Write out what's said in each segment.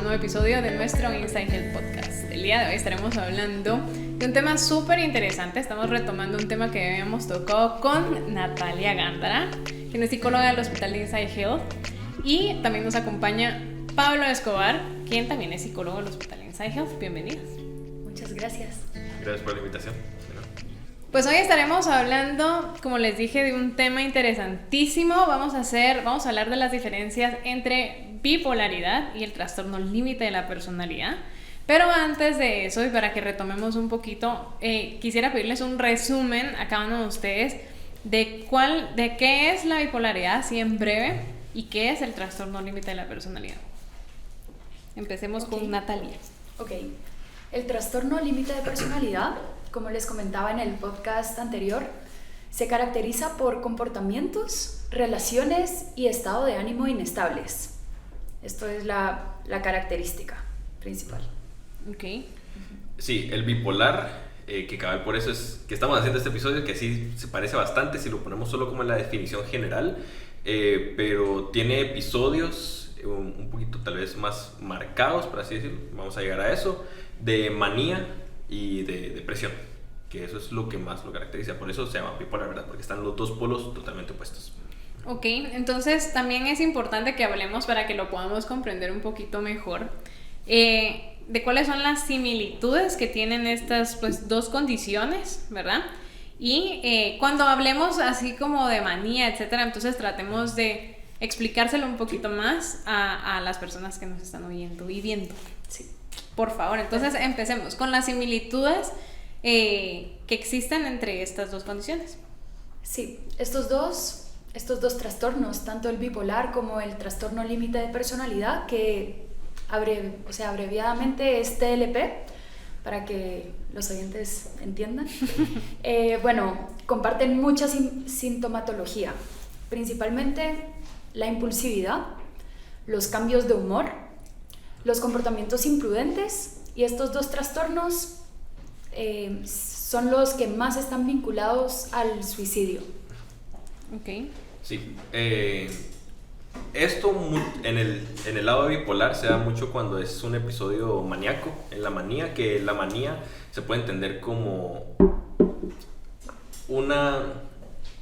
nuevo episodio de nuestro Inside Health Podcast. El día de hoy estaremos hablando de un tema súper interesante. Estamos retomando un tema que habíamos tocado con Natalia Gándara, quien es psicóloga del Hospital de Inside Health, y también nos acompaña Pablo Escobar, quien también es psicólogo del Hospital de Inside Health. Bienvenidos. Muchas gracias. Gracias por la invitación. Pues hoy estaremos hablando, como les dije, de un tema interesantísimo. Vamos a hablar de las diferencias entre bipolaridad y el trastorno límite de la personalidad. Pero antes de eso, y para que retomemos un poquito, quisiera pedirles un resumen a cada uno de ustedes de qué es la bipolaridad, así en breve, y qué es el trastorno límite de la personalidad. Empecemos con Natalia. Ok. El trastorno límite de personalidad, como les comentaba en el podcast anterior, se caracteriza por comportamientos, relaciones y estado de ánimo inestables. Esto es la característica principal. Ok. Sí, el bipolar, que cabal por eso es que estamos haciendo este episodio, que sí se parece bastante si lo ponemos solo como en la definición general, pero tiene episodios un poquito tal vez más marcados, por así decirlo, vamos a llegar a eso, de manía y de depresión, que eso es lo que más lo caracteriza. Por eso se llama bipolar, ¿verdad? Porque están los dos polos totalmente opuestos. Ok, entonces también es importante que hablemos, para que lo podamos comprender un poquito mejor, de cuáles son las similitudes que tienen estas dos condiciones, ¿verdad? Y cuando hablemos así como de manía, etcétera, entonces tratemos de explicárselo un poquito más a las personas que nos están oyendo y viendo. Sí. Por favor, entonces empecemos con las similitudes que existen entre estas dos condiciones. Sí, estos dos trastornos, tanto el bipolar como el trastorno límite de personalidad, que abreviadamente es TLP, para que los oyentes entiendan, comparten mucha sintomatología, principalmente la impulsividad, los cambios de humor, los comportamientos imprudentes, y estos dos trastornos son los que más están vinculados al suicidio. Ok. Sí, esto en el lado bipolar se da mucho cuando es un episodio maníaco, en la manía, que la manía se puede entender como una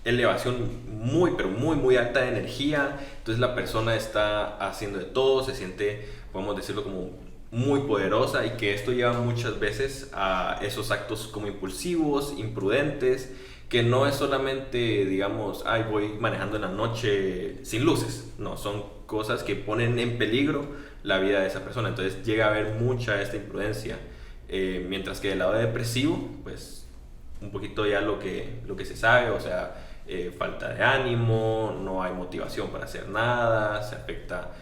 elevación muy, pero muy, muy alta de energía. Entonces la persona está haciendo de todo, se siente, podemos decirlo, como muy poderosa, y que esto lleva muchas veces a esos actos como impulsivos, imprudentes, que no es solamente, digamos, voy manejando en la noche sin luces. No, son cosas que ponen en peligro la vida de esa persona. Entonces llega a haber mucha esta imprudencia, mientras que del lado depresivo, pues un poquito ya lo que se sabe, o sea, falta de ánimo, no hay motivación para hacer nada, se afecta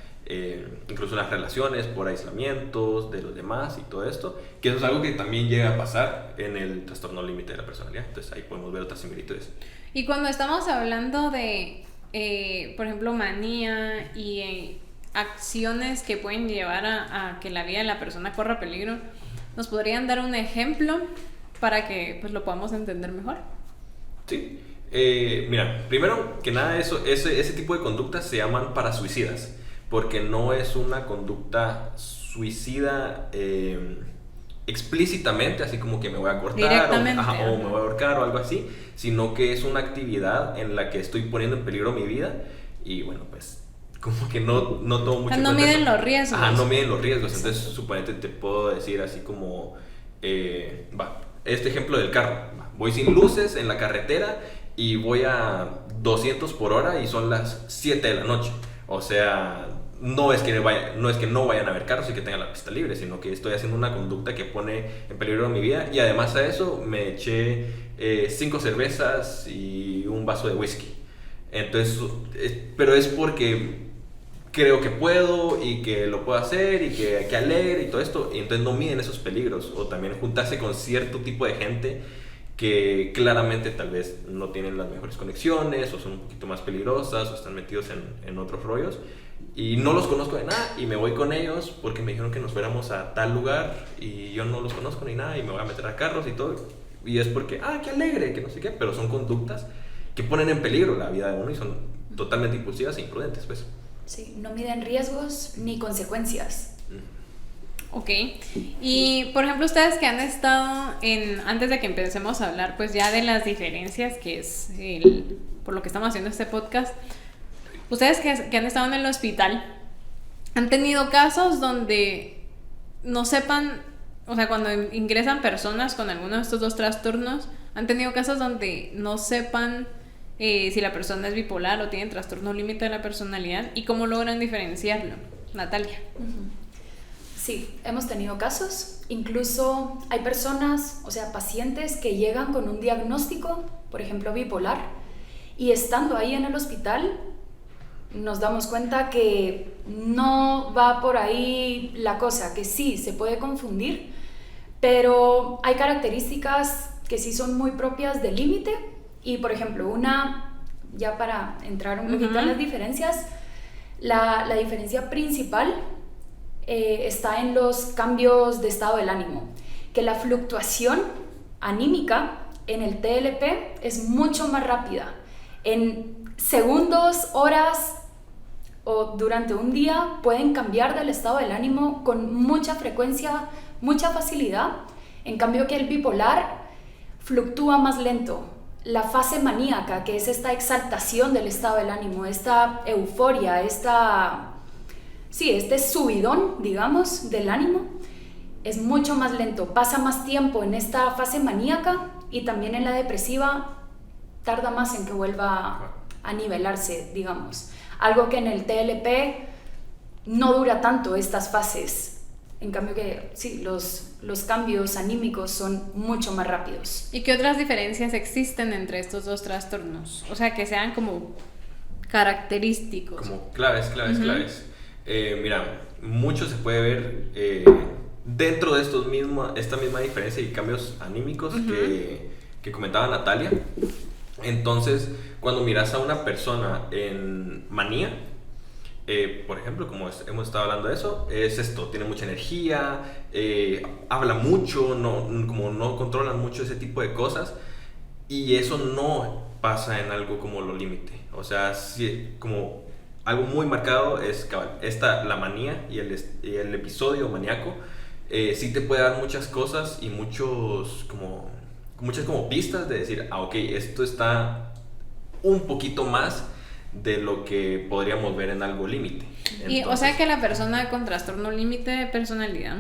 incluso las relaciones por aislamientos de los demás y todo esto, que eso es algo que también llega a pasar en el trastorno límite de la personalidad. Entonces ahí podemos ver otras similitudes. Y cuando estamos hablando de, por ejemplo, manía y acciones que pueden llevar a que la vida de la persona corra peligro, ¿nos podrían dar un ejemplo para que lo podamos entender mejor? Sí. Mira, primero que nada, ese tipo de conductas se llaman parasuicidas, porque no es una conducta suicida explícitamente, así como que me voy a cortar o me voy a ahorcar o algo así, sino que es una actividad en la que estoy poniendo en peligro mi vida, y bueno, pues como que no tomo mucho en cuenta. No miden los riesgos. No miden los riesgos. Entonces, suponete, te puedo decir así como, este ejemplo del carro. Voy sin luces en la carretera y voy a 200 por hora y son las 7 de la noche. O sea, no es que no vayan a haber carros y que tengan la pista libre, sino que estoy haciendo una conducta que pone en peligro mi vida, y además a eso me eché 5 cervezas y un vaso de whisky. Entonces, pero es porque creo que puedo y que lo puedo hacer y que alegre y todo esto, y entonces no miden esos peligros. O también juntarse con cierto tipo de gente que claramente tal vez no tienen las mejores conexiones, o son un poquito más peligrosas, o están metidos en otros rollos, y no los conozco de nada, y me voy con ellos porque me dijeron que nos fuéramos a tal lugar y yo no los conozco ni nada, y me voy a meter a carros y todo, y es porque, qué alegre, que no sé qué, pero son conductas que ponen en peligro la vida de uno y son totalmente impulsivas e imprudentes, pues. Sí, no miden riesgos ni consecuencias. Ok, y por ejemplo ustedes que han estado antes de que empecemos a hablar pues ya de las diferencias, que es por lo que estamos haciendo este podcast, ustedes que han estado en el hospital, ¿han tenido casos donde no sepan, o sea, cuando ingresan personas con alguno de estos dos trastornos, han tenido casos donde no sepan si la persona es bipolar o tiene trastorno límite de la personalidad y cómo logran diferenciarlo? Natalia. Sí, hemos tenido casos, incluso hay personas, o sea, pacientes que llegan con un diagnóstico, por ejemplo, bipolar, y estando ahí en el hospital nos damos cuenta que no va por ahí la cosa, que sí, se puede confundir, pero hay características que sí son muy propias del límite y, por ejemplo, ya para entrar un poquito en las diferencias, la diferencia principal está en los cambios de estado del ánimo, que la fluctuación anímica en el TLP es mucho más rápida. En segundos, horas o durante un día pueden cambiar del estado del ánimo con mucha frecuencia, mucha facilidad, en cambio que el bipolar fluctúa más lento. La fase maníaca, que es esta exaltación del estado del ánimo, esta euforia, este subidón, digamos, del ánimo, es mucho más lento, pasa más tiempo en esta fase maníaca y también en la depresiva tarda más en que vuelva a nivelarse, digamos. Algo que en el TLP no dura tanto estas fases. En cambio que sí, los cambios anímicos son mucho más rápidos. ¿Y qué otras diferencias existen entre estos dos trastornos? O sea, que sean como característicos. Como claves. Mira, mucho se puede ver dentro de esta misma diferencia y cambios anímicos que comentaba Natalia. Entonces, cuando miras a una persona en manía, por ejemplo, como hemos estado hablando de eso, es esto, tiene mucha energía, habla mucho, como no controlan mucho ese tipo de cosas, y eso no pasa en algo como lo límite. O sea, sí, como algo muy marcado es la manía y el episodio maníaco, sí te puede dar muchas cosas y muchas como pistas de decir, ok, esto está un poquito más de lo que podríamos ver en algo límite. Y o sea que la persona con trastorno límite de personalidad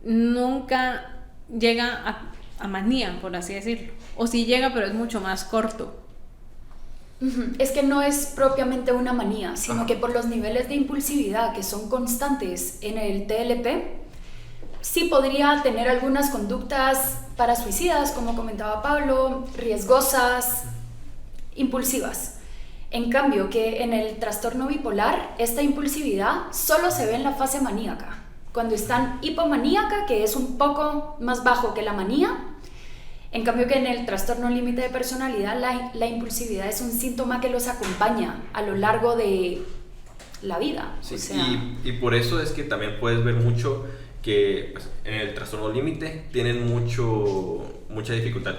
nunca llega a manía, por así decirlo, o sí llega pero es mucho más corto. Es que no es propiamente una manía, sino que por los niveles de impulsividad que son constantes en el TLP, sí podría tener algunas conductas parasuicidas, como comentaba Pablo, riesgosas, impulsivas. En cambio, que en el trastorno bipolar, esta impulsividad solo se ve en la fase maníaca. Cuando están hipomaníaca, que es un poco más bajo que la manía. En cambio que en el trastorno límite de personalidad, la impulsividad es un síntoma que los acompaña a lo largo de la vida. Sí, o sea, y por eso es que también puedes ver mucho que pues, en el trastorno límite tienen mucha dificultad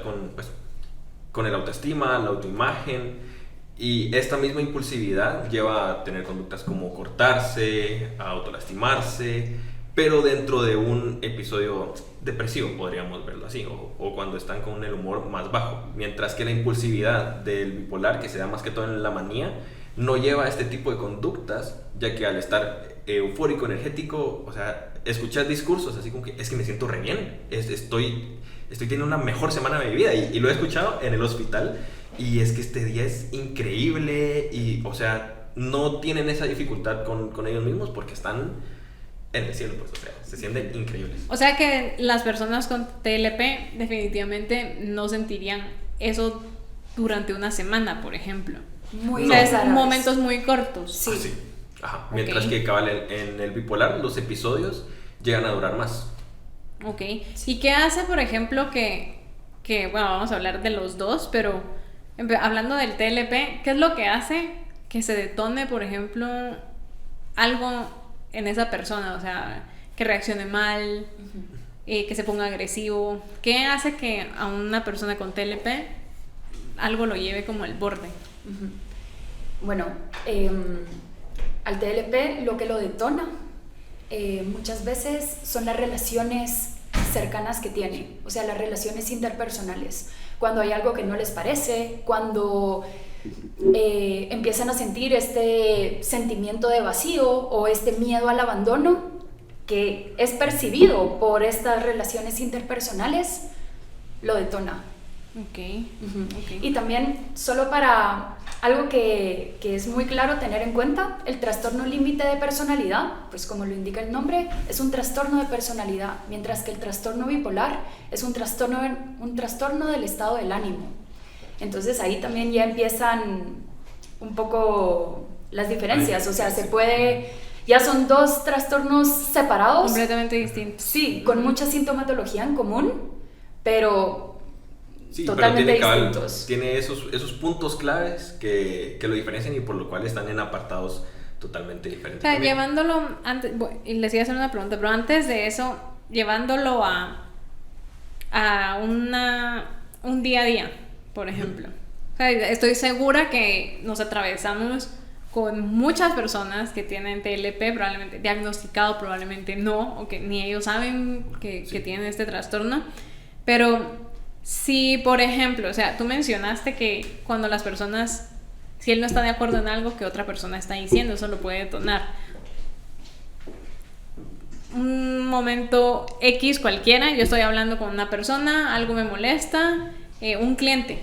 con el autoestima, la autoimagen, y esta misma impulsividad lleva a tener conductas como cortarse, a autolastimarse, pero dentro de un episodio depresivo, podríamos verlo así, o cuando están con el humor más bajo, mientras que la impulsividad del bipolar, que se da más que todo en la manía, no lleva a este tipo de conductas, ya que al estar eufórico, energético, o sea, escuchar discursos así como que es que me siento re bien, estoy teniendo una mejor semana de mi vida, y lo he escuchado en el hospital, y es que este día es increíble, y o sea, no tienen esa dificultad con ellos mismos porque están en el cielo, pues, o sea, se sienten increíbles. O sea que las personas con TLP definitivamente no sentirían eso durante una semana, por ejemplo. Muy o sea, es raras. momentos muy cortos. Sí. Sí. Ajá. Mientras que cabal en el bipolar los episodios llegan a durar más. Ok. ¿Y qué hace, por ejemplo, que bueno, vamos a hablar de los dos, pero hablando del TLP, ¿qué es lo que hace que se detone, por ejemplo, algo en esa persona? O sea, que reaccione mal, que se ponga agresivo. ¿Qué hace que a una persona con TLP algo lo lleve como al borde? Bueno, al TLP lo que lo detona muchas veces son las relaciones cercanas que tienen, o sea, las relaciones interpersonales. Cuando hay algo que no les parece, cuando empiezan a sentir este sentimiento de vacío o este miedo al abandono que es percibido por estas relaciones interpersonales, lo detona. Okay. Okay. Y también, solo para algo que es muy claro tener en cuenta, el trastorno límite de personalidad, pues como lo indica el nombre, es un trastorno de personalidad, mientras que el trastorno bipolar es un trastorno del estado del ánimo. Entonces ahí también ya empiezan un poco las diferencias, o sea, ya son dos trastornos separados. Completamente distintos. Sí, con mucha sintomatología en común, pero sí, totalmente pero distintos. Tiene esos puntos claves que lo diferencian y por lo cual están en apartados totalmente diferentes. O sea, llevándolo antes, y les iba a hacer una pregunta, pero antes de eso, llevándolo a un día a día, por ejemplo. O sea, estoy segura que nos atravesamos con muchas personas que tienen TLP, probablemente diagnosticado, probablemente no, o que ni ellos saben que tienen este trastorno. Pero si, por ejemplo, o sea, tú mencionaste que cuando las personas, si él no está de acuerdo en algo que otra persona está diciendo, eso lo puede detonar. Un momento X cualquiera, yo estoy hablando con una persona, algo me molesta, un cliente,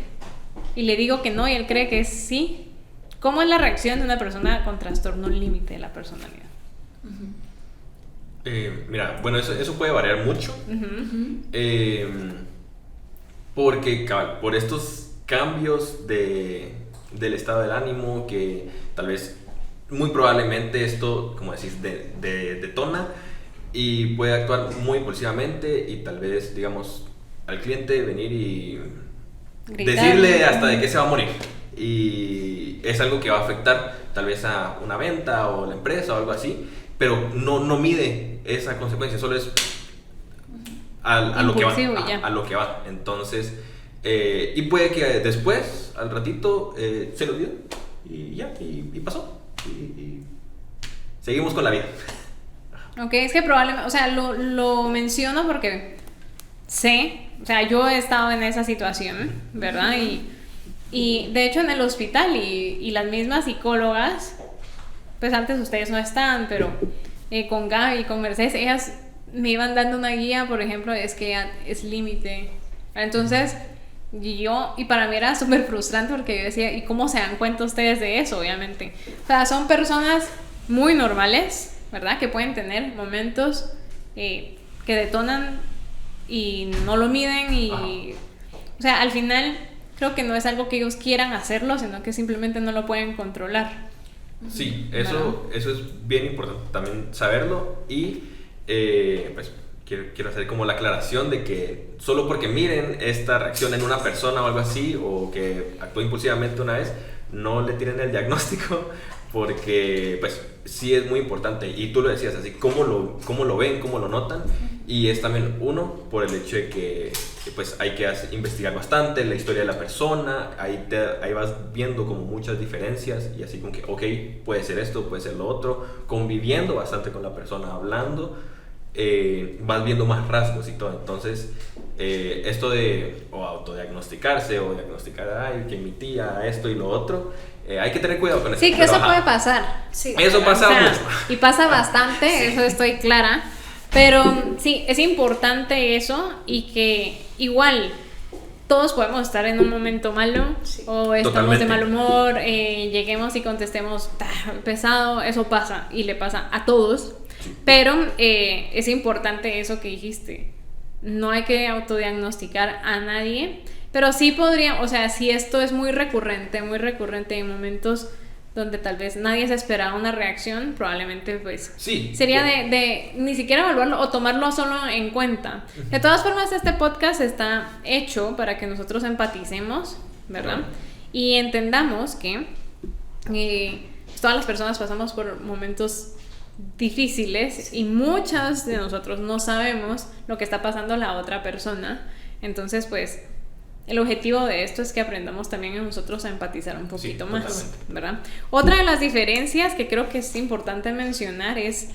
y le digo que no y él cree que es sí. ¿Cómo es la reacción de una persona con trastorno límite de la personalidad? Mira, bueno, eso puede variar mucho. Porque por estos cambios del estado del ánimo, que tal vez muy probablemente esto, como decís, detona y puede actuar muy impulsivamente y tal vez, digamos, al cliente venir y decirle hasta de qué se va a morir. Y es algo que va a afectar tal vez a una venta o la empresa o algo así, pero no mide esa consecuencia, solo es a lo que va. Entonces, y puede que después, al ratito, se lo olvidó y ya, y pasó. Y seguimos con la vida. Ok, es que probablemente, o sea, lo menciono porque sé, o sea, yo he estado en esa situación, ¿verdad? Y de hecho en el hospital y las mismas psicólogas, pues antes ustedes no estaban, pero con Gaby y con Mercedes, ellas me iban dando una guía, por ejemplo, es que es límite. Entonces, y para mí era súper frustrante porque yo decía, ¿y cómo se dan cuenta ustedes de eso? Obviamente. O sea, son personas muy normales, ¿verdad? Que pueden tener momentos que detonan y no lo miden y... O sea, al final creo que no es algo que ellos quieran hacerlo, sino que simplemente no lo pueden controlar. Sí, eso es bien importante también saberlo y pues quiero hacer como la aclaración de que solo porque miren esta reacción en una persona o algo así o que actuó impulsivamente una vez, no le tienen el diagnóstico porque pues sí es muy importante y tú lo decías así, cómo lo ven, cómo lo notan y es también uno por el hecho de que pues hay que investigar bastante la historia de la persona, ahí vas viendo como muchas diferencias y así como que ok, puede ser esto, puede ser lo otro, conviviendo bastante con la persona, hablando, vas viendo más rasgos y todo. Entonces esto de o autodiagnosticarse o diagnosticar, ay, que mi tía, esto y lo otro, hay que tener cuidado con eso. Sí, que eso puede pasar. Sí. Eso pasa mucho. Y pasa bastante, sí. Eso estoy clara. Pero sí, es importante eso y que igual todos podemos estar en un momento malo o estamos Totalmente. de mal humor, lleguemos y contestemos pesado, eso pasa y le pasa a todos. Pero es importante eso que dijiste, no hay que autodiagnosticar a nadie, pero sí podría, o sea, si esto es muy recurrente en momentos donde tal vez nadie se esperaba una reacción, probablemente pues sí, sería de ni siquiera evaluarlo o tomarlo solo en cuenta. De todas formas, este podcast está hecho para que nosotros empaticemos, ¿verdad? Y entendamos que todas las personas pasamos por momentos difíciles y muchas de nosotros no sabemos lo que está pasando a la otra persona. Entonces, pues el objetivo de esto es que aprendamos también a nosotros a empatizar un poquito más, totalmente. ¿verdad? Otra de las diferencias que creo que es importante mencionar es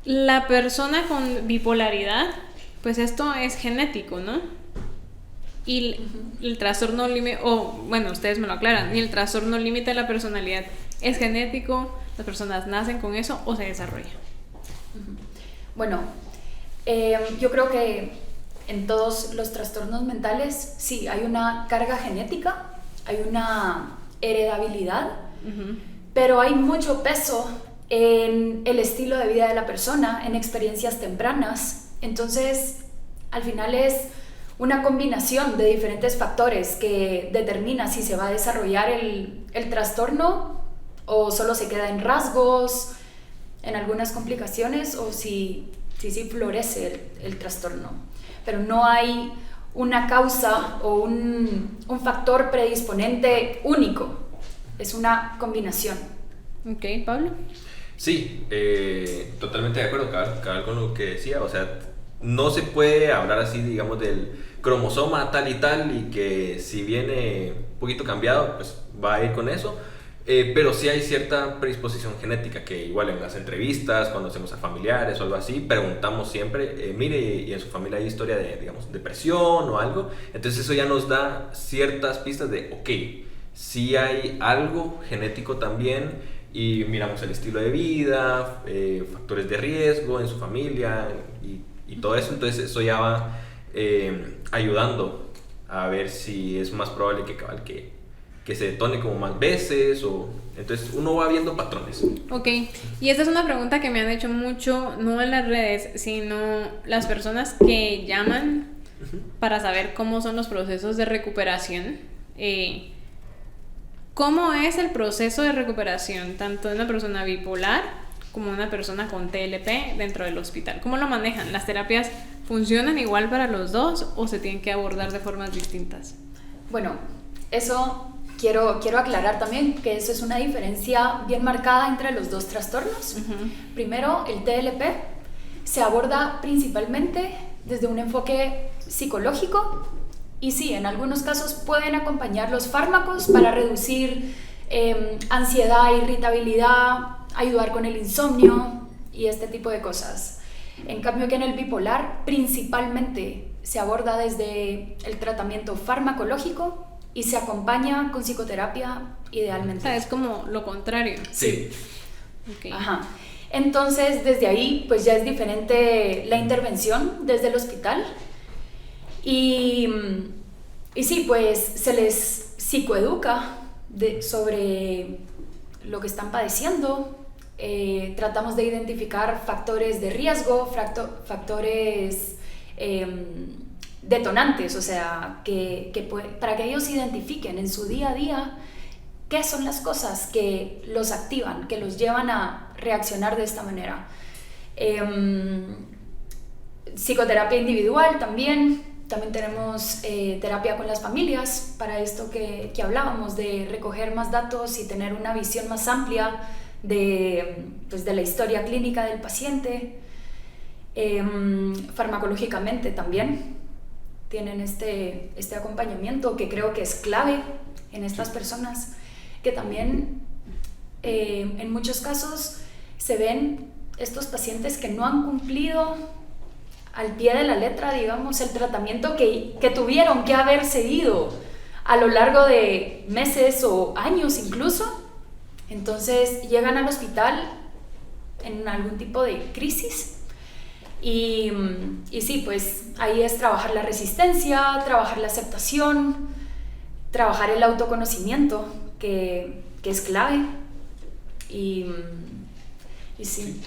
La persona con bipolaridad, pues esto es genético, ¿no? Y el trastorno límite, bueno, ustedes me lo aclaran, y el trastorno límite de la personalidad es genético, las personas nacen con eso o se desarrolla. Bueno, yo creo que en todos los trastornos mentales sí hay una carga genética, hay una heredabilidad, pero hay mucho peso en el estilo de vida de la persona, en experiencias tempranas. Entonces, al final es una combinación de diferentes factores que determina si se va a desarrollar el trastorno o solo se queda en rasgos, en algunas complicaciones, o si florece el trastorno. Pero no hay una causa o un factor predisponente único, es una combinación. Ok, Pablo. Sí, totalmente de acuerdo, cabal con lo que decía. O sea, no se puede hablar así, digamos, del cromosoma tal y tal, y que si viene un poquito cambiado, pues va a ir con eso. Pero sí hay cierta predisposición genética, que igual en las entrevistas, cuando hacemos a familiares o algo así, preguntamos siempre, mire, ¿y en su familia hay historia de, digamos, depresión o algo? Entonces eso ya nos da ciertas pistas de, ok, sí hay algo genético también, y miramos el estilo de vida, factores de riesgo en su familia y todo eso. Entonces eso ya va ayudando a ver si es más probable que se detone como más veces, o entonces uno va viendo patrones. Ok, y esta es una pregunta que me han hecho mucho, no en las redes, sino las personas que llaman para saber cómo son los procesos de recuperación. ¿Cómo es el proceso de recuperación tanto de una persona bipolar como una persona con TLP dentro del hospital? ¿Cómo lo manejan? ¿Las terapias funcionan igual para los dos o se tienen que abordar de formas distintas? Bueno, eso quiero aclarar también, que eso es una diferencia bien marcada entre los dos trastornos. Primero, el TLP se aborda principalmente desde un enfoque psicológico, y sí, en algunos casos pueden acompañar los fármacos para reducir ansiedad, irritabilidad, ayudar con el insomnio y este tipo de cosas. En cambio, que en el bipolar principalmente se aborda desde el tratamiento farmacológico y se acompaña con psicoterapia idealmente. O sea, es como lo contrario. Sí. Okay. Ajá. Entonces, desde ahí, pues ya es diferente la intervención desde el hospital. Y sí, pues se les psicoeduca sobre lo que están padeciendo. Tratamos de identificar factores de riesgo, factores detonantes, o sea, para que ellos identifiquen en su día a día qué son las cosas que los activan, que los llevan a reaccionar de esta manera. Psicoterapia individual también tenemos terapia con las familias para esto que hablábamos, de recoger más datos y tener una visión más amplia de la historia clínica del paciente. Farmacológicamente también tienen este acompañamiento, que creo que es clave en estas personas, que también en muchos casos se ven estos pacientes que no han cumplido al pie de la letra, digamos, el tratamiento que tuvieron que haber seguido a lo largo de meses o años incluso. Entonces llegan al hospital en algún tipo de crisis y sí, pues ahí es trabajar la resistencia, trabajar la aceptación, trabajar el autoconocimiento, que es clave. Y sí,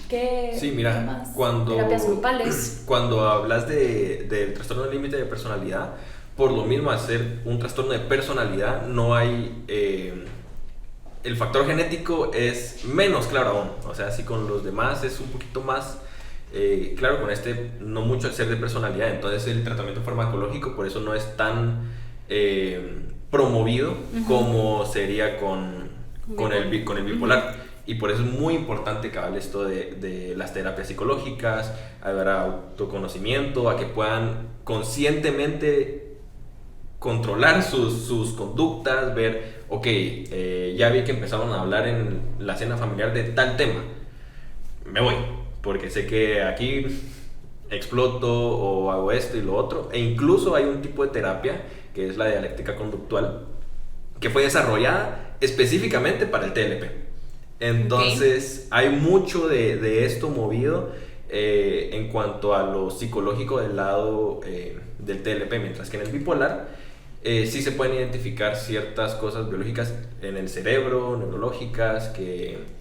sí, mira, más? Terapias grupales. Cuando hablas del trastorno límite de personalidad, por lo mismo, al ser un trastorno de personalidad, no hay... el factor genético es menos claro aún. O sea, si con los demás es un poquito más claro, con este no mucho al ser de personalidad. Entonces el tratamiento farmacológico por eso no es tan promovido como sería con el bipolar. Y por eso es muy importante que hable esto de las terapias psicológicas, ayudar a autoconocimiento, a que puedan conscientemente controlar sus conductas, ver, ok, ya vi que empezaron a hablar en la cena familiar de tal tema, me voy, porque sé que aquí exploto o hago esto y lo otro. E incluso hay un tipo de terapia que es la dialéctica conductual, que fue desarrollada específicamente para el TLP. Entonces, hay mucho de esto movido en cuanto a lo psicológico del lado del TLP, mientras que en el bipolar sí se pueden identificar ciertas cosas biológicas en el cerebro, neurológicas, que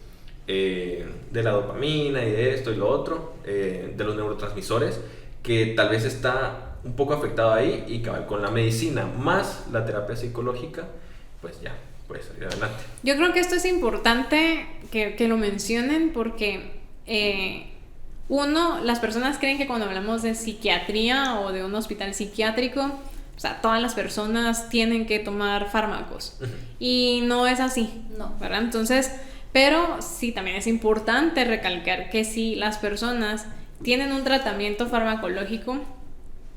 de la dopamina y de esto y lo otro, de los neurotransmisores, que tal vez está un poco afectado ahí, y con la medicina más la terapia psicológica, pues ya puede salir adelante. Yo creo que esto es importante que lo mencionen porque uno, las personas creen que cuando hablamos de psiquiatría o de un hospital psiquiátrico, o sea, todas las personas tienen que tomar fármacos. Y no es así, No. ¿verdad? Entonces, pero sí, también es importante recalcar que si las personas tienen un tratamiento farmacológico,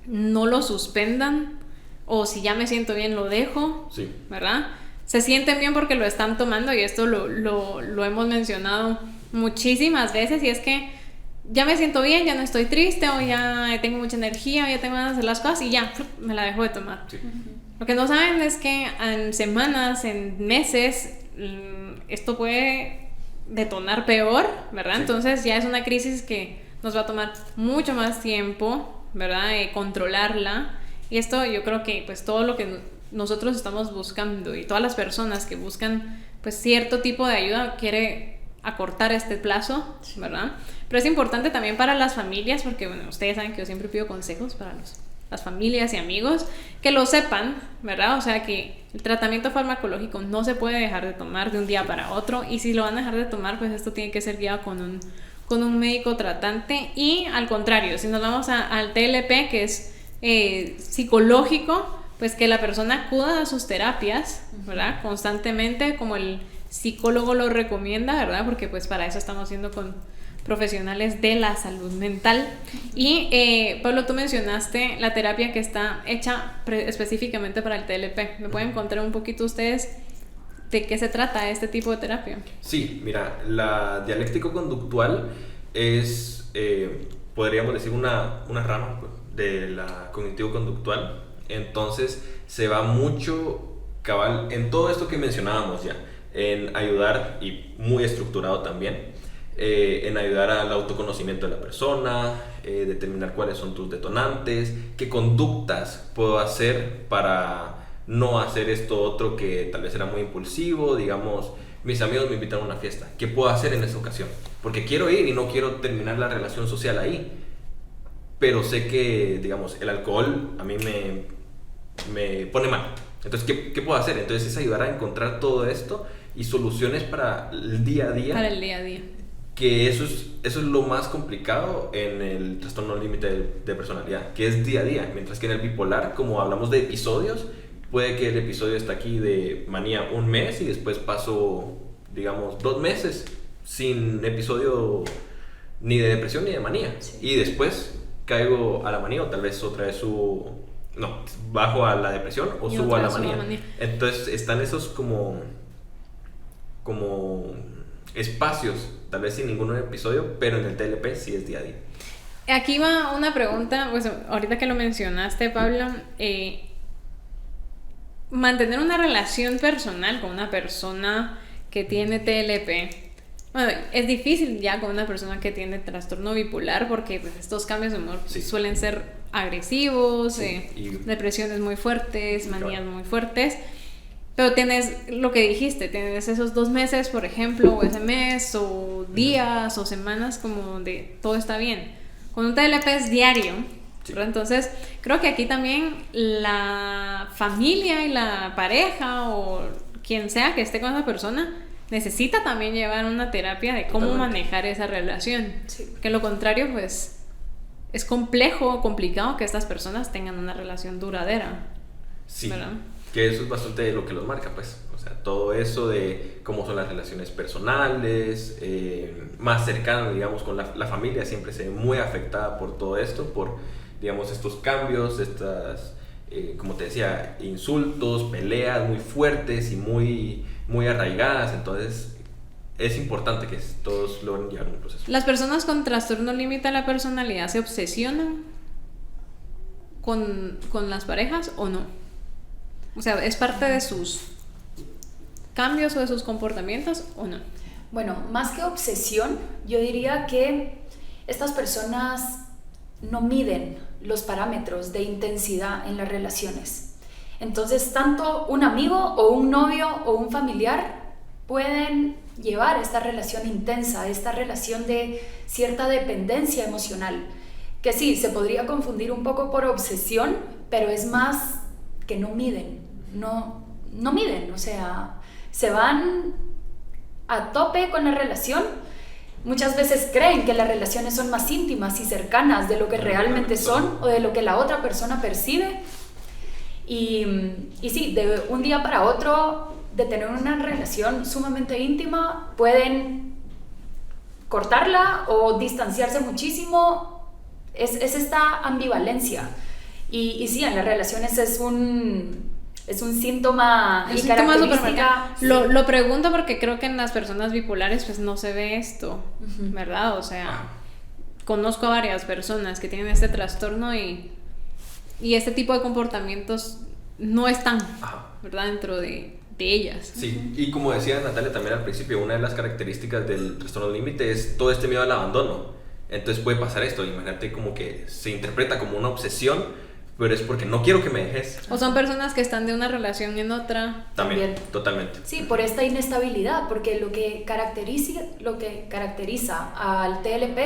no lo suspendan, o si ya me siento bien lo dejo, Sí. ¿verdad? Se sienten bien porque lo están tomando, y esto lo hemos mencionado muchísimas veces, y es que ya me siento bien, ya no estoy triste, o ya tengo mucha energía, o ya tengo ganas de hacer las cosas, y ya, me la dejo de tomar. Sí. Lo que no saben es que en semanas, en meses, esto puede detonar peor, ¿verdad? Sí. Entonces ya es una crisis que nos va a tomar mucho más tiempo, ¿verdad? Controlarla. Y esto yo creo que pues todo lo que nosotros estamos buscando, y todas las personas que buscan pues cierto tipo de ayuda, quiere acortar este plazo, ¿verdad? Pero es importante también para las familias, porque bueno, ustedes saben que yo siempre pido consejos para las familias y amigos, que lo sepan, ¿verdad? O sea, que el tratamiento farmacológico no se puede dejar de tomar de un día para otro, y si lo van a dejar de tomar, pues esto tiene que ser guiado con un médico tratante. Y al contrario, si nos vamos al TLP, que es psicológico, pues que la persona acuda a sus terapias, ¿verdad? Constantemente, como el psicólogo lo recomienda, ¿verdad? Porque pues para eso estamos haciendo con profesionales de la salud mental. Y Pablo, tú mencionaste la terapia que está hecha específicamente para el TLP. ¿Me pueden contar un poquito ustedes de qué se trata este tipo de terapia? Sí, mira, la dialéctico conductual es, podríamos decir, una rama pues, de la cognitivo conductual. Entonces se va mucho cabal en todo esto que mencionábamos ya, en ayudar, y muy estructurado también, en ayudar al autoconocimiento de la persona, determinar cuáles son tus detonantes, qué conductas puedo hacer para no hacer esto otro que tal vez era muy impulsivo. Digamos, mis amigos me invitan a una fiesta, ¿qué puedo hacer en esa ocasión? Porque quiero ir y no quiero terminar la relación social ahí, pero sé que, digamos, el alcohol a mí me pone mal. Entonces, ¿qué puedo hacer? Entonces es ayudar a encontrar todo esto y soluciones para el día a día. Para el día a día. Que eso es lo más complicado en el trastorno límite de personalidad, que es día a día. Mientras que en el bipolar, como hablamos de episodios, puede que el episodio está aquí de manía un mes y después paso, digamos, 2 meses sin episodio ni de depresión ni de manía. Sí. Y después caigo a la manía, o tal vez otra vez bajo a la depresión o subo a la manía. Entonces están esos como espacios, tal vez sin ningún episodio, pero en el TLP sí es día a día. Aquí va una pregunta, pues ahorita que lo mencionaste, Pablo, mantener una relación personal con una persona que tiene TLP, bueno, es difícil ya con una persona que tiene trastorno bipolar, porque pues, estos cambios de humor suelen ser agresivos, depresiones muy fuertes, manías muy fuertes. Pero tienes lo que dijiste, tienes esos 2 meses, por ejemplo, o ese mes, o días, o semanas, como de todo está bien. Con un TLP es diario, ¿verdad? Entonces, creo que aquí también la familia y la pareja, o quien sea que esté con esa persona, necesita también llevar una terapia de cómo manejar esa relación. Sí. Que lo contrario, pues, es complicado que estas personas tengan una relación duradera. Sí. ¿Verdad? Que eso es bastante lo que los marca, pues. O sea, todo eso de cómo son las relaciones personales, más cercanas, digamos, con la familia, siempre se ve muy afectada por todo esto, por, digamos, estos cambios, estas, como te decía, insultos, peleas muy fuertes y muy arraigadas. Entonces, es importante que todos logren llevar un proceso. ¿Las personas con trastorno límite de la personalidad se obsesionan con las parejas o no? O sea, ¿es parte de sus cambios o de sus comportamientos o no? Bueno, más que obsesión, yo diría que estas personas no miden los parámetros de intensidad en las relaciones. Entonces, tanto un amigo o un novio o un familiar pueden llevar esta relación intensa, esta relación de cierta dependencia emocional, que sí, se podría confundir un poco por obsesión, pero es más que no miden, no miden, o sea, se van a tope con la relación. Muchas veces creen que las relaciones son más íntimas y cercanas de lo que realmente son o de lo que la otra persona percibe. Y sí, de un día para otro, de tener una relación sumamente íntima, pueden cortarla o distanciarse muchísimo. Es esta ambivalencia. Y sí, en las relaciones es un síntoma y característica. Lo pregunto porque creo que en las personas bipolares pues no se ve esto, ¿verdad? O sea, conozco a varias personas que tienen este trastorno y este tipo de comportamientos no están, ¿verdad? Dentro de ellas. Sí, y como decía Natalia también al principio, una de las características del trastorno límite es todo este miedo al abandono. Entonces puede pasar esto, imagínate como que se interpreta como una obsesión, pero es porque no quiero que me dejes. O son personas que están de una relación en otra. También. Totalmente. Sí, por esta inestabilidad, porque lo que caracteriza al TLP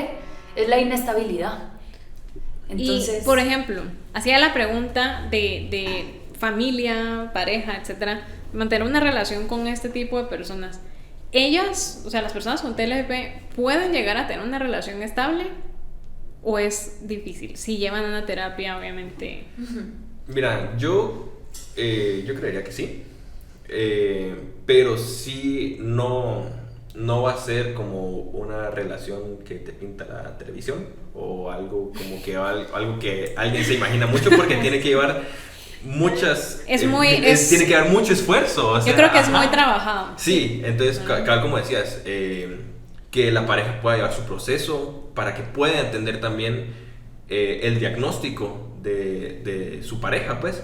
es la inestabilidad. Entonces, y, por ejemplo, hacía la pregunta de familia, pareja, etcétera, mantener una relación con este tipo de personas. Ellas, o sea, las personas con TLP, ¿pueden llegar a tener una relación estable? ¿O es difícil? Si llevan una terapia, obviamente. Mira, yo creería que sí. Pero sí no va a ser como una relación que te pinta la televisión o algo como que algo que alguien se imagina mucho, porque tiene que llevar muchas... tiene que dar mucho esfuerzo. O sea, yo creo que es muy trabajado. Sí, entonces, como decías, que la pareja pueda llevar su proceso para que pueda entender también el diagnóstico de su pareja, pues,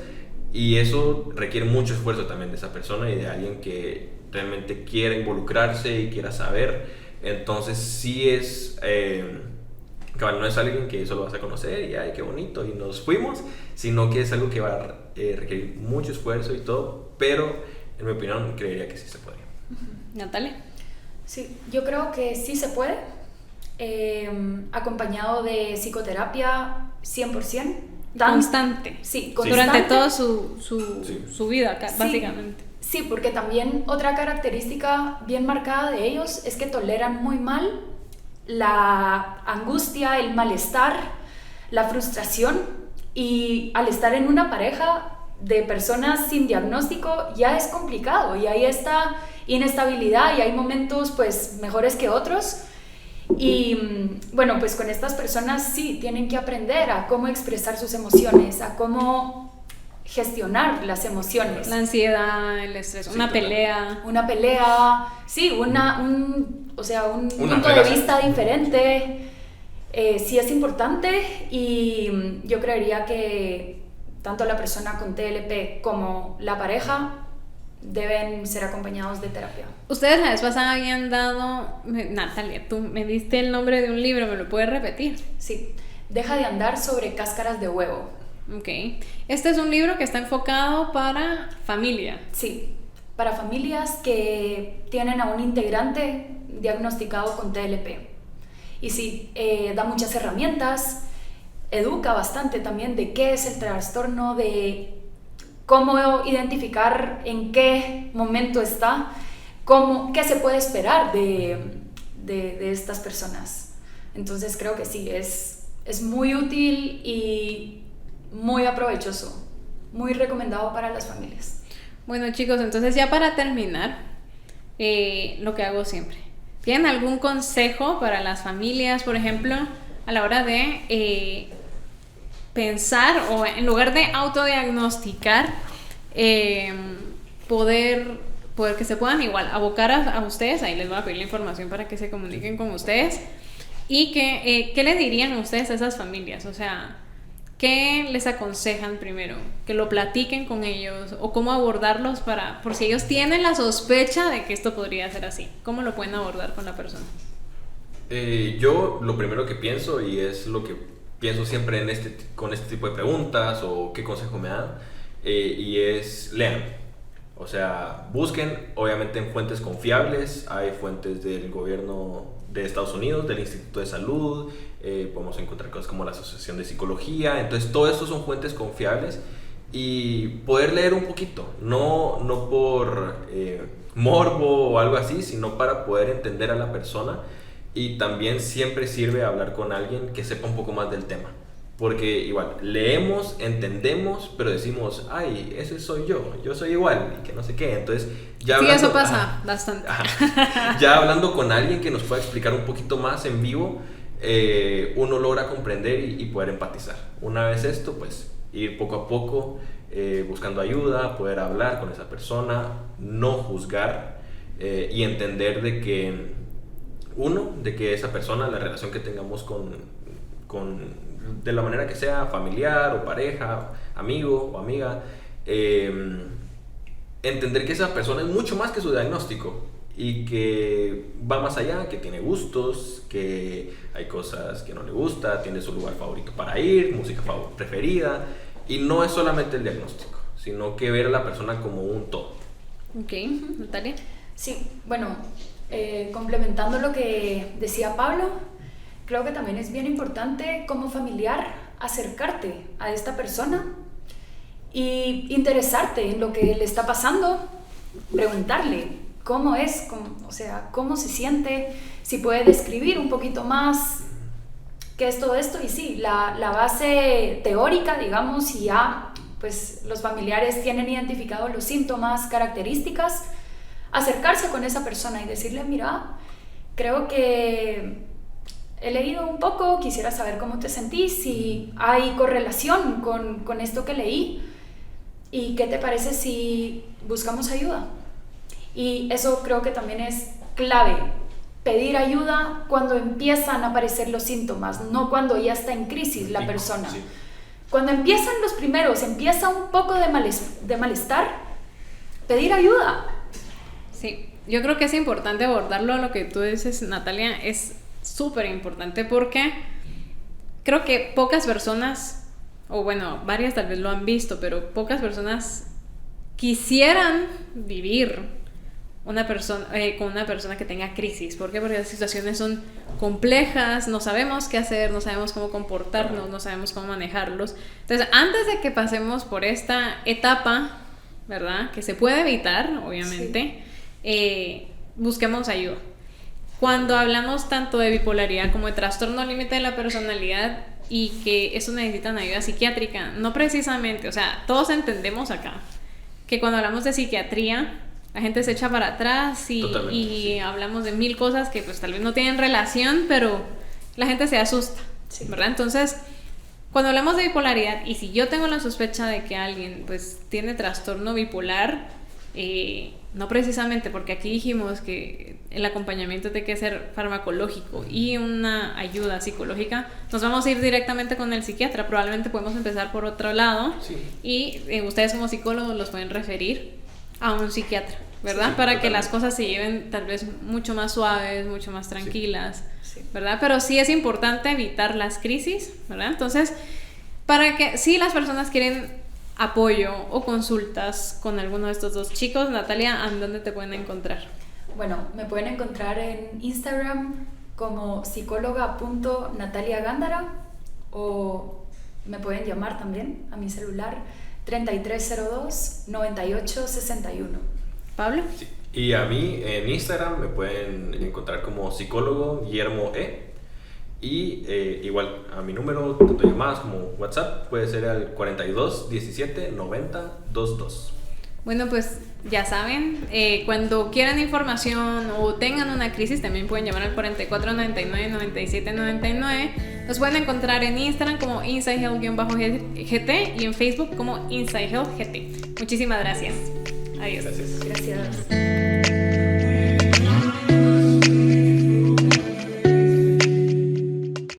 y eso requiere mucho esfuerzo también de esa persona y de alguien que realmente quiera involucrarse y quiera saber. Entonces sí es no es alguien que solo vas a conocer y ay, qué bonito y nos fuimos, sino que es algo que va a requerir mucho esfuerzo y todo, pero en mi opinión creería que sí se podría. Natalia. Sí, yo creo que sí se puede, acompañado de psicoterapia 100%. Constante. Sí, constante. Durante toda su vida, básicamente. Sí, porque también otra característica bien marcada de ellos es que toleran muy mal la angustia, el malestar, la frustración, y al estar en una pareja de personas sin diagnóstico ya es complicado y hay esta inestabilidad y hay momentos pues mejores que otros. Y bueno, pues con estas personas sí tienen que aprender a cómo expresar sus emociones, a cómo gestionar las emociones. La ansiedad, el estrés, una pelea, sí, un punto de vista diferente. Sí es importante, y yo creería que tanto la persona con TLP como la pareja deben ser acompañados de terapia. Ustedes la vez pasada habían dado, Natalia, tú me diste el nombre de un libro, ¿me lo puedes repetir? Sí, Deja de andar sobre cáscaras de huevo. Ok, este es un libro que está enfocado para familia. Sí, para familias que tienen a un integrante diagnosticado con TLP. Y sí, da muchas herramientas, educa bastante también de qué es el trastorno, de cómo identificar en qué momento está, qué se puede esperar de estas personas. Entonces creo que sí, es muy útil y muy aprovechoso, muy recomendado para las familias. Bueno, chicos, entonces ya para terminar, lo que hago siempre, ¿tienen algún consejo para las familias, por ejemplo, a la hora de pensar, o en lugar de autodiagnosticar, poder poder que se puedan igual abocar a ustedes. Ahí les voy a pedir la información para que se comuniquen con ustedes. Y ¿qué le dirían ustedes a esas familias? O sea, ¿qué les aconsejan primero? Que lo platiquen con ellos o cómo abordarlos por si ellos tienen la sospecha de que esto podría ser así. ¿Cómo lo pueden abordar con la persona? Yo lo primero que pienso, y es lo que pienso siempre con este tipo de preguntas o qué consejo me dan, y es lean. O sea, busquen obviamente en fuentes confiables. Hay fuentes del gobierno de Estados Unidos, del Instituto de Salud, podemos encontrar cosas como la Asociación de Psicología. Entonces todo esto son fuentes confiables, y poder leer un poquito, no por morbo o algo así, sino para poder entender a la persona. Y también siempre sirve hablar con alguien que sepa un poco más del tema, porque igual leemos, entendemos, pero decimos, ay, ese soy yo soy igual, y que no sé qué. Entonces ya sí, hablando, eso pasa bastante. Ya hablando con alguien que nos pueda explicar un poquito más en vivo, uno logra comprender y poder empatizar. Una vez esto, pues ir poco a poco buscando ayuda, poder hablar con esa persona, no juzgar, y entender de que esa persona, la relación que tengamos de la manera que sea, familiar o pareja, amigo o amiga, entender que esa persona es mucho más que su diagnóstico, y que va más allá, que tiene gustos, que hay cosas que no le gusta, tiene su lugar favorito para ir, música preferida, y no es solamente el diagnóstico, sino que ver a la persona como un todo. Ok, Natalia. Sí, bueno, complementando lo que decía Pablo, creo que también es bien importante como familiar acercarte a esta persona y interesarte en lo que le está pasando, preguntarle cómo es, cómo se siente, si puede describir un poquito más qué es todo esto. Y sí, la base teórica, digamos, y ya pues los familiares tienen identificados los síntomas, características, acercarse con esa persona y decirle, mira, creo que he leído un poco, quisiera saber cómo te sentís, si hay correlación con esto que leí, y qué te parece si buscamos ayuda. Y eso creo que también es clave, pedir ayuda cuando empiezan a aparecer los síntomas, no cuando ya está en crisis la persona. Sí. Cuando empiezan los primeros, empieza un poco de malestar, pedir ayuda. Sí, yo creo que es importante abordarlo. Lo que tú dices, Natalia, es súper importante, porque creo que pocas personas, o bueno, varias tal vez lo han visto, pero pocas personas quisieran vivir con una persona que tenga crisis. ¿Por qué? Porque las situaciones son complejas, no sabemos qué hacer, no sabemos cómo comportarnos, no sabemos cómo manejarlos. Entonces, antes de que pasemos por esta etapa, ¿verdad?, que se puede evitar, obviamente, sí, busquemos ayuda. Cuando hablamos tanto de bipolaridad como de trastorno límite de la personalidad, y que eso necesitan ayuda psiquiátrica, no precisamente, o sea, todos entendemos acá que cuando hablamos de psiquiatría, la gente se echa para atrás y sí, hablamos de mil cosas que pues tal vez no tienen relación, pero la gente se asusta, sí, ¿verdad? Entonces, cuando hablamos de bipolaridad, y si yo tengo la sospecha de que alguien pues tiene trastorno bipolar, no precisamente, porque aquí dijimos que el acompañamiento tiene que ser farmacológico y una ayuda psicológica, nos vamos a ir directamente con el psiquiatra. Probablemente podemos empezar por otro lado, sí, y ustedes como psicólogos los pueden referir a un psiquiatra, ¿verdad? Sí, para totalmente, que las cosas se lleven tal vez mucho más suaves, mucho más tranquilas, sí, ¿verdad? Pero sí es importante evitar las crisis, ¿verdad? Entonces, para que si las personas quieren apoyo o consultas con alguno de estos dos chicos, Natalia, ¿a dónde te pueden encontrar? Bueno, me pueden encontrar en Instagram como psicóloga.nataliagándara, o me pueden llamar también a mi celular 3302-9861. ¿Pablo? Sí. Y a mí en Instagram me pueden encontrar como psicólogo Guillermo E. Y igual a mi número, tanto llamadas como WhatsApp, puede ser al 42 17 90 22. Bueno, pues ya saben, cuando quieran información o tengan una crisis, también pueden llamar al 44 99 97 99. Nos pueden encontrar en Instagram como InsideHealth-GT y en Facebook como InsideHealthGT. Muchísimas gracias. Adiós. Gracias. Gracias.